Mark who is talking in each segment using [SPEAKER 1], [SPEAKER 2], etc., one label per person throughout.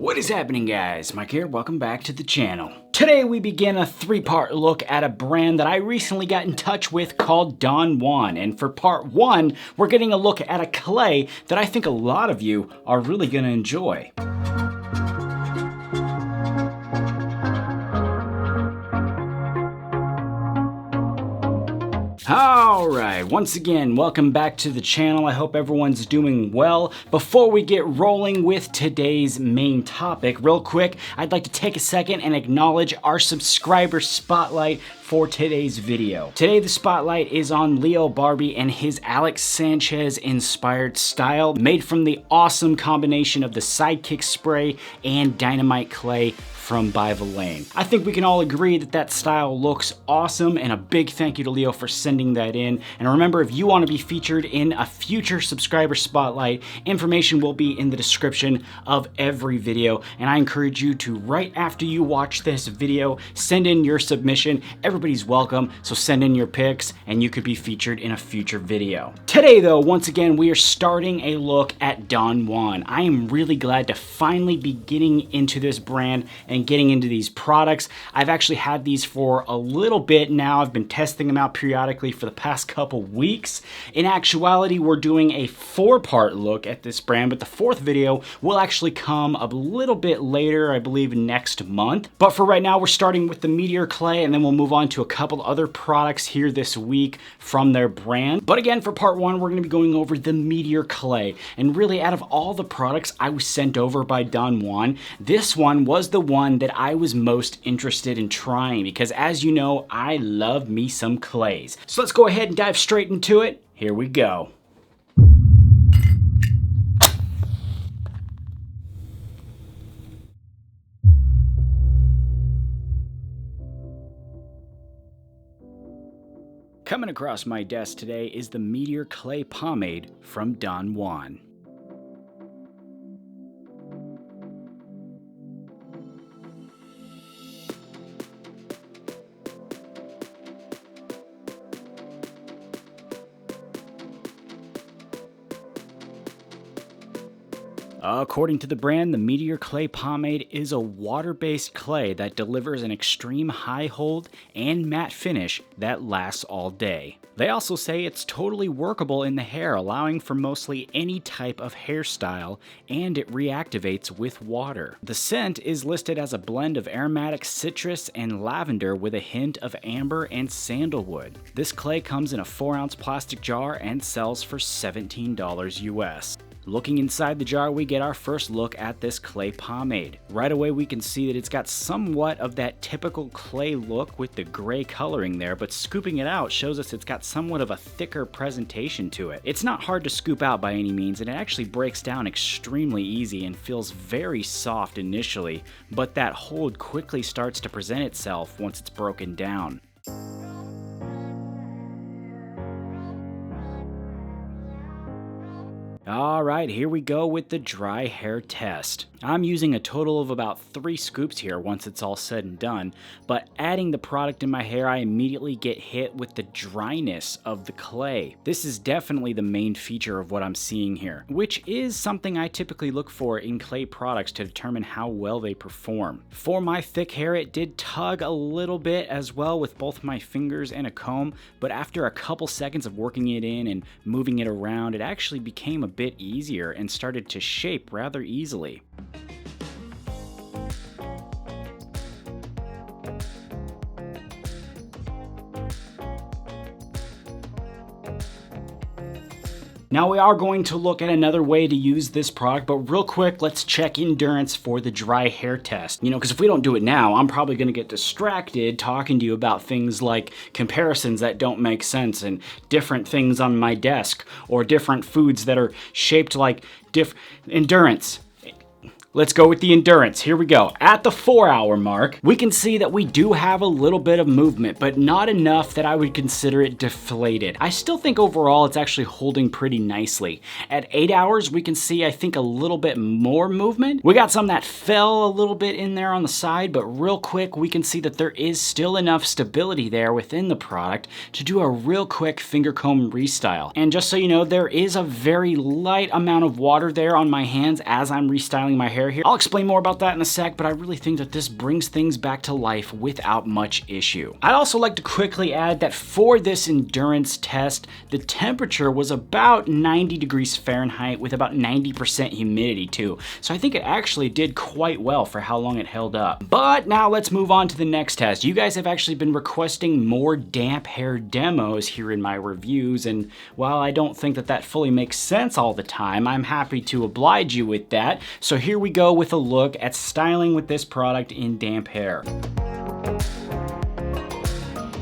[SPEAKER 1] What is happening, guys? Mike here, welcome back to the channel. Today we begin a three-part look at a brand that I recently got in touch with called Don Juan. And for part one, we're getting a look at a clay that I think a lot of you are really gonna enjoy. Alright, once again, welcome back to the channel. I hope everyone's doing well. Before we get rolling with today's main topic, real quick, I'd like to take a second and acknowledge our subscriber spotlight for today's video. Today the spotlight is on Leo Barbie and his Alex Sanchez inspired style, made from the awesome combination of the Sidekick spray and Dynamite clay from By Villain. I think we can all agree that that style looks awesome, and a big thank you to Leo for sending that in. And remember, if you want to be featured in a future subscriber spotlight, information will be in the description of every video, and I encourage you to, right after you watch this video, send in your submission. Everybody's welcome, so send in your pics and you could be featured in a future video. Today though, once again, we are starting a look at Don Juan. I am really glad to finally be getting into this brand and getting into these products. I've actually had these for a little bit now. I've been testing them out periodically for the past couple weeks. In actuality, we're doing a four-part look at this brand, but the fourth video will actually come a little bit later, I believe next month. But for right now, we're starting with the Meteor Clay, and then we'll move on to a couple other products here this week from their brand. But again, for part one, we're gonna be going over the Meteor Clay. And really, out of all the products I was sent over by Don Juan, this one was the one that I was most interested in trying because, as you know, I love me some clays. So let's go ahead and dive straight into it. Here we go. Coming across my desk today is the Meteor Clay Pomade from Don Juan. According to the brand, the Meteor Clay Pomade is a water-based clay that delivers an extreme high hold and matte finish that lasts all day. They also say it's totally workable in the hair, allowing for mostly any type of hairstyle, and it reactivates with water. The scent is listed as a blend of aromatic citrus and lavender with a hint of amber and sandalwood. This clay comes in a 4-ounce plastic jar and sells for $17 US. Looking inside the jar, we get our first look at this clay pomade. Right away we can see that it's got somewhat of that typical clay look with the gray coloring there, but scooping it out shows us it's got somewhat of a thicker presentation to it. It's not hard to scoop out by any means, and it actually breaks down extremely easy and feels very soft initially, but that hold quickly starts to present itself once it's broken down. Alright, here we go with the dry hair test. I'm using a total of about 3 scoops here once it's all said and done, but adding the product in my hair, I immediately get hit with the dryness of the clay. This is definitely the main feature of what I'm seeing here, which is something I typically look for in clay products to determine how well they perform. For my thick hair, it did tug a little bit as well with both my fingers and a comb, but after a couple seconds of working it in and moving it around, it actually became a bit easier and started to shape rather easily. Now we are going to look at another way to use this product, but real quick, let's check endurance for the dry hair test. You know, because if we don't do it now, I'm probably going to get distracted talking to you about things like comparisons that don't make sense and different things on my desk or different foods that are shaped like endurance. Let's go with the endurance. Here we go. At the 4-hour mark, we can see that we do have a little bit of movement, but not enough that I would consider it deflated. I still think overall it's actually holding pretty nicely. At 8 hours, we can see, I think, a little bit more movement. We got some that fell a little bit in there on the side, but real quick, we can see that there is still enough stability there within the product to do a real quick finger comb restyle. And just so you know, there is a very light amount of water there on my hands as I'm restyling my hair, hair here. I'll explain more about that in a sec, but I really think that this brings things back to life without much issue. I'd also like to quickly add that for this endurance test, the temperature was about 90 degrees Fahrenheit with about 90% humidity too. So I think it actually did quite well for how long it held up. But now let's move on to the next test. You guys have actually been requesting more damp hair demos here in my reviews, and while I don't think that that fully makes sense all the time, I'm happy to oblige you with that. So here we go with a look at styling with this product in damp hair.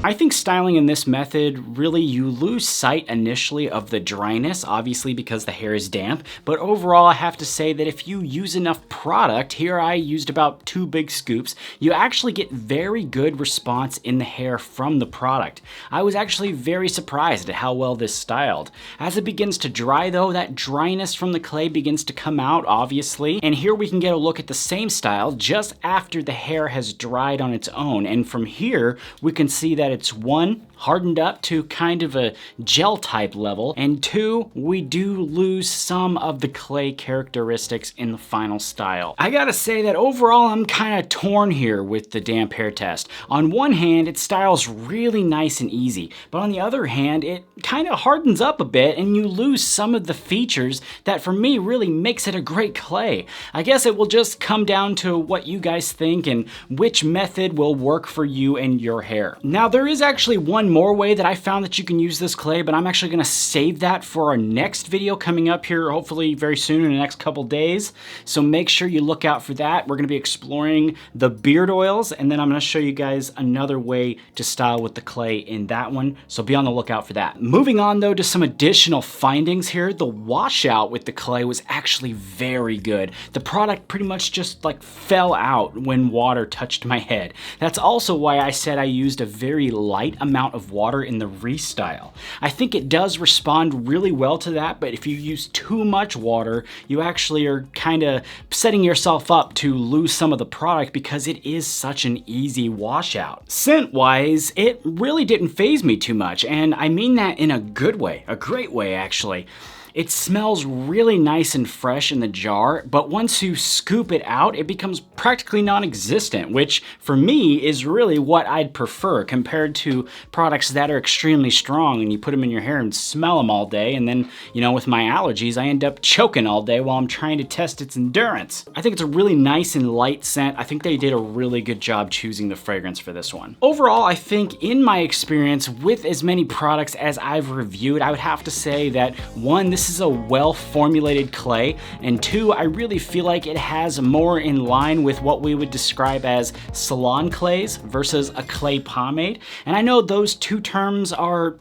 [SPEAKER 1] I think styling in this method, really you lose sight initially of the dryness, obviously because the hair is damp, but overall I have to say that if you use enough product, here I used about 2 big scoops, you actually get very good response in the hair from the product. I was actually very surprised at how well this styled. As it begins to dry though, that dryness from the clay begins to come out, obviously, and here we can get a look at the same style just after the hair has dried on its own, and from here we can see that it's 1, hardened up to kind of a gel type level, and 2, we do lose some of the clay characteristics in the final style. I gotta say that overall I'm kind of torn here with the damp hair test. On one hand, it styles really nice and easy, but on the other hand, it kind of hardens up a bit and you lose some of the features that for me really makes it a great clay. I guess it will just come down to what you guys think and which method will work for you and your hair. Now there is actually one more way that I found that you can use this clay, but I'm actually gonna save that for our next video coming up here, hopefully very soon in the next couple days. So make sure you look out for that. We're gonna be exploring the beard oils, and then I'm gonna show you guys another way to style with the clay in that one. So be on the lookout for that. Moving on though to some additional findings here, the washout with the clay was actually very good. The product pretty much just like fell out when water touched my head. That's also why I said I used a very light amount of water in the restyle. I think it does respond really well to that, but if you use too much water, you actually are kind of setting yourself up to lose some of the product because it is such an easy washout. Scent-wise, it really didn't faze me too much, and I mean that in a good way, a great way actually. It smells really nice and fresh in the jar, but once you scoop it out, it becomes practically non-existent, which for me is really what I'd prefer compared to products that are extremely strong and you put them in your hair and smell them all day, and then, you know, with my allergies, I end up choking all day while I'm trying to test its endurance. I think it's a really nice and light scent. I think they did a really good job choosing the fragrance for this one. Overall, I think in my experience with as many products as I've reviewed, I would have to say that 1, this is a well-formulated clay, and 2, I really feel like it has more in line with what we would describe as salon clays versus a clay pomade. And I know those two terms are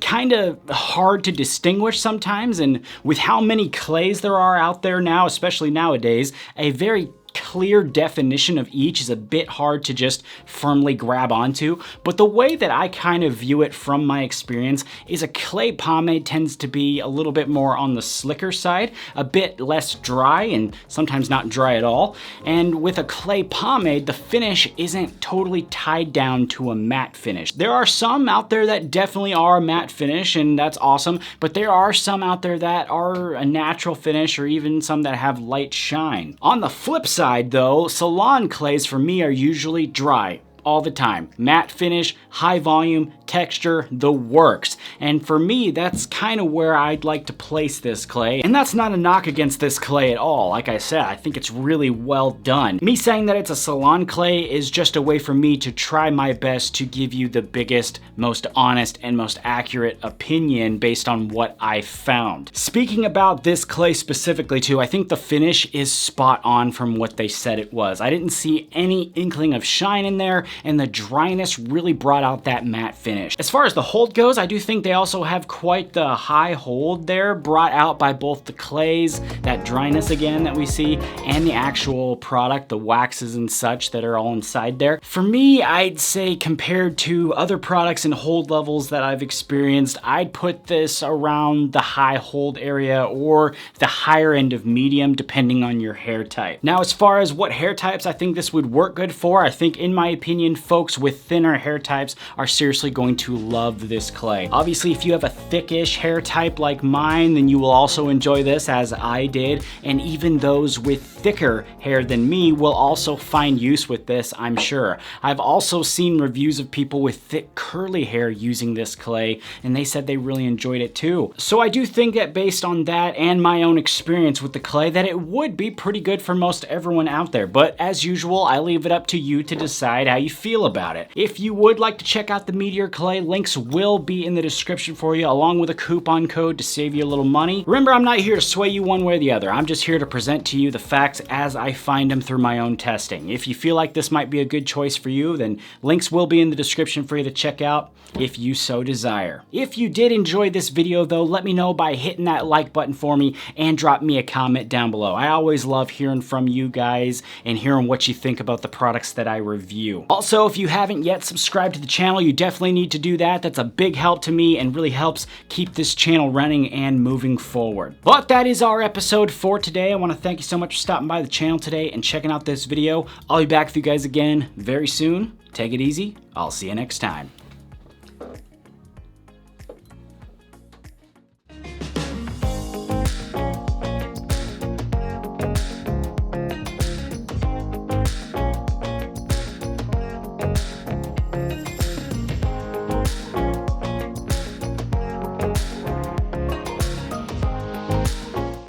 [SPEAKER 1] kind of hard to distinguish sometimes, and with how many clays there are out there now, especially nowadays, a very clear definition of each is a bit hard to just firmly grab onto, but the way that I kind of view it from my experience is a clay pomade tends to be a little bit more on the slicker side, a bit less dry and sometimes not dry at all, and with a clay pomade the finish isn't totally tied down to a matte finish. There are some out there that definitely are a matte finish, and that's awesome, but there are some out there that are a natural finish or even some that have light shine. On the flip side though, salon clays for me are usually dry all the time. Matte finish, high volume, texture, the works. And for me, that's kind of where I'd like to place this clay. And that's not a knock against this clay at all. Like I said, I think it's really well done. Me saying that it's a salon clay is just a way for me to try my best to give you the biggest, most honest, and most accurate opinion based on what I found. Speaking about this clay specifically too, I think the finish is spot on from what they said it was. I didn't see any inkling of shine in there, and the dryness really brought out that matte finish. As far as the hold goes, I do think they also have quite the high hold there, brought out by both the clays, that dryness again that we see, and the actual product, the waxes and such that are all inside there. For me, I'd say compared to other products and hold levels that I've experienced, I'd put this around the high hold area or the higher end of medium, depending on your hair type. Now, as far as what hair types I think this would work good for, I think in my opinion, opinion, folks with thinner hair types are seriously going to love this clay. Obviously, if you have a thickish hair type like mine, then you will also enjoy this, as I did, and even those with thicker hair than me will also find use with this, I'm sure. I've also seen reviews of people with thick curly hair using this clay, and they said they really enjoyed it too. So I do think that based on that and my own experience with the clay, that it would be pretty good for most everyone out there. But as usual, I leave it up to you to decide how you feel about it. If you would like to check out the Meteor Clay, links will be in the description for you, along with a coupon code to save you a little money. Remember, I'm not here to sway you one way or the other. I'm just here to present to you the facts as I find them through my own testing. If you feel like this might be a good choice for you, then links will be in the description for you to check out if you so desire. If you did enjoy this video though, let me know by hitting that like button for me and drop me a comment down below. I always love hearing from you guys and hearing what you think about the products that I review. Also, if you haven't yet subscribed to the channel, you definitely need to do that. That's a big help to me and really helps keep this channel running and moving forward. But that is our episode for today. I want to thank you so much for stopping by the channel today and checking out this video. I'll be back with you guys again very soon. Take it easy. I'll see you next time.